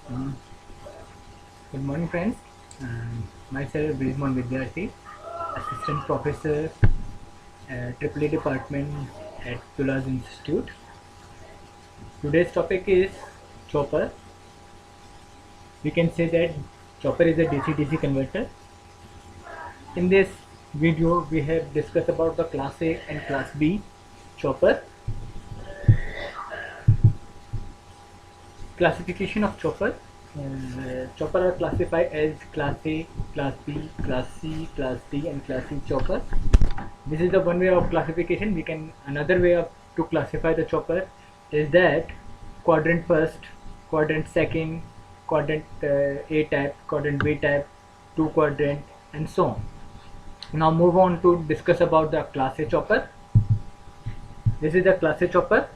Um, Good morning, friends. Myself, Brismon Vidyarthi, Assistant Professor, Triple Department at Tulas Institute. Today's topic is chopper. We can say that chopper is a DC-DC converter. In this video, we have discussed about the Class A and Class B chopper. Classification of chopper. Chopper are classified as Class A, Class B, Class C, Class D, and Class C chopper. This is the one way of classification. We can another way of to classify the chopper is that quadrant first, quadrant second, quadrant A type, quadrant B type, two quadrant, and so on. Now move on to discuss about the Class A chopper. This is the Class A chopper.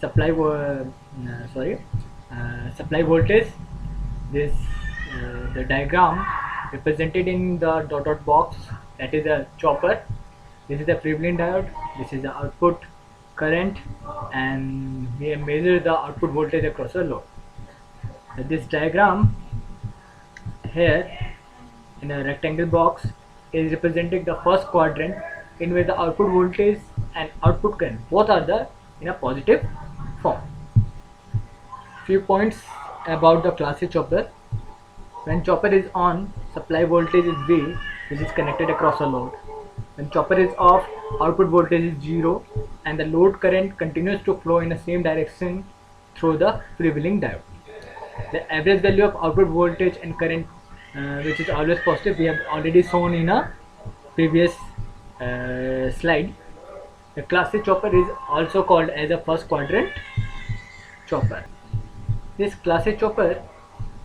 Supply sorry, supply voltage. This the diagram represented in the dot box, that is a chopper. This is the prevalent diode, this is the output current, and we have measured the output voltage across the load. This diagram here in a rectangle box is representing the first quadrant, in which the output voltage and output current both are the in a positive form. Few points about the Class A chopper. When chopper is on, supply voltage is V, which is connected across a load. When chopper is off, output voltage is 0 and the load current continues to flow in the same direction through the prevailing diode. The average value of output voltage and current, which is always positive, we have already shown in a previous slide. The Class A chopper is also called as a first quadrant chopper. This Class A chopper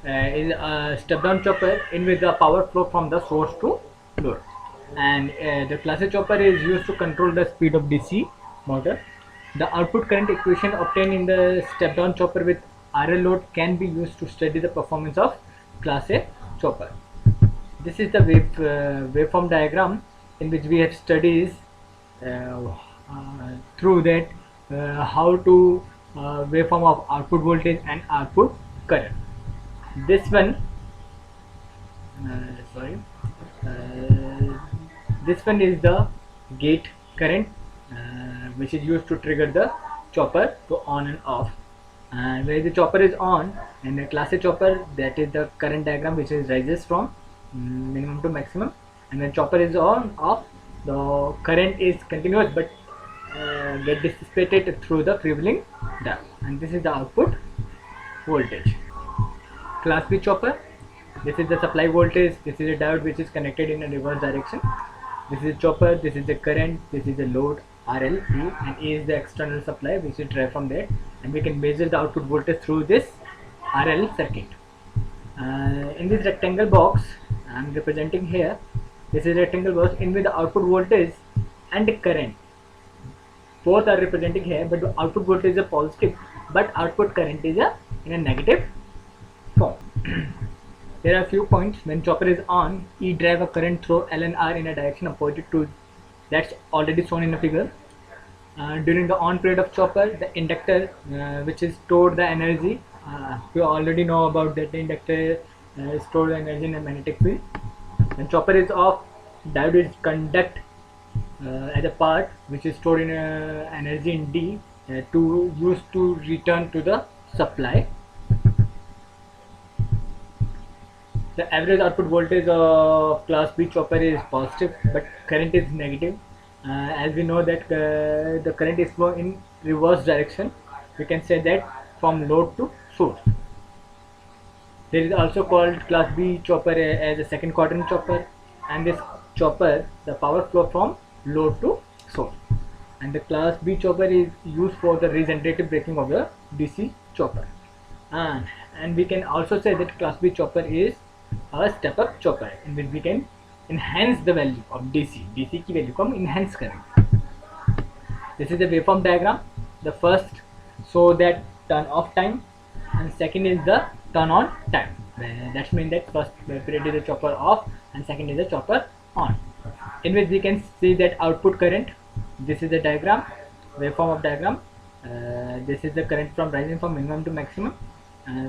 is a step-down chopper in which the power flow from the source to load, and the Class A chopper is used to control the speed of DC motor. The output current equation obtained in the step-down chopper with RL load can be used to study the performance of Class A chopper. This is the waveform diagram in which we have studies through that how to waveform of output voltage and output current. This one, sorry, uh, this one is the gate current, which is used to trigger the chopper to on and off. And where the chopper is on, and the Class A chopper, that is the current diagram which is rises from minimum to maximum, and when chopper is on off, the current is continuous but get dissipated through the prevailing diode, and this is the output voltage. Class B chopper, this is the supply voltage, this is a diode which is connected in a reverse direction. This is chopper, this is the current, this is the load RL, E, and E is the external supply which is derived from that, and we can measure the output voltage through this RL circuit. In this rectangle box I am representing here, this is a rectangle box in which the output voltage and the current both are representing here, but the output voltage is a positive but output current is in a negative form. There are a few points. When chopper is on, E drive a current through L and R in a direction opposite to that's already shown in the figure. During the on period of chopper, the inductor, which is stored the energy, you already know about that. The inductor store the energy in a magnetic field. When chopper is off, diode is conduct as a part which is stored in energy in D to use to return to the supply. The average output voltage of Class B chopper is positive but current is negative. As we know that the current is flow in reverse direction, we can say that from load to source. There is also called Class B chopper as a second quadrant chopper, and this chopper, the power flow from load to source. And the Class B chopper is used for the regenerative braking of the DC chopper. And we can also say that Class B chopper is a step up chopper in which we can enhance the value of DC की value को हम enhance करेंगे. This is the waveform diagram. The first show that turn off time, and second is the turn on time. That means that first period is the chopper off and second is the chopper on, in which we can see that output current. This is the diagram, waveform of diagram. This is the current from rising from minimum to maximum,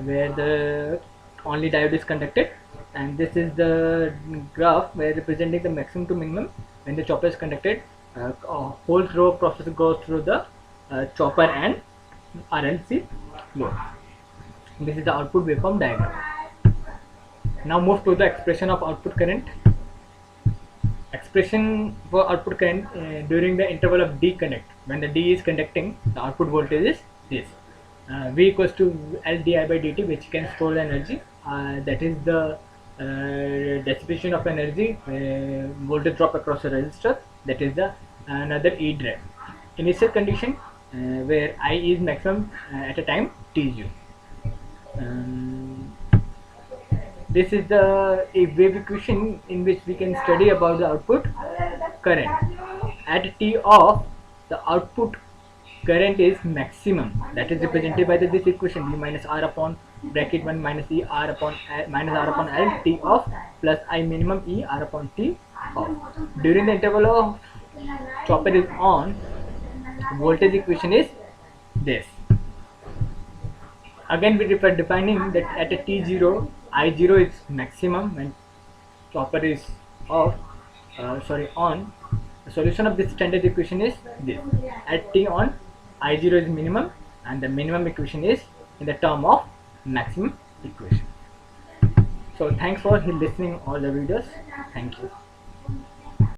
where the only diode is conducted, and this is the graph where representing the maximum to minimum when the chopper is conducted. A whole row of process goes through the chopper and RLC load. This is the output waveform diagram. Now move to the expression of output current. Expression for output current during the interval of D connect. When the D is conducting, the output voltage is this. V equals to L di by dt, which can store the energy. That is the dissipation of energy, voltage drop across a resistor. That is the another E drive. Initial condition where I is maximum at a time t0. This is the a wave equation in which we can study about the output current. At t off, the output current is maximum. That is represented by this equation: V minus R upon bracket 1 minus E R upon L, minus R upon L t off plus I minimum E R upon t off. During the interval of chopper is on, voltage equation is this. Again, we refer defining that at a t0, I0 is maximum when chopper is off, on. The solution of this standard equation is this. At t on, I0 is minimum, and the minimum equation is in the term of maximum equation. So thanks for listening all the videos. Thank you.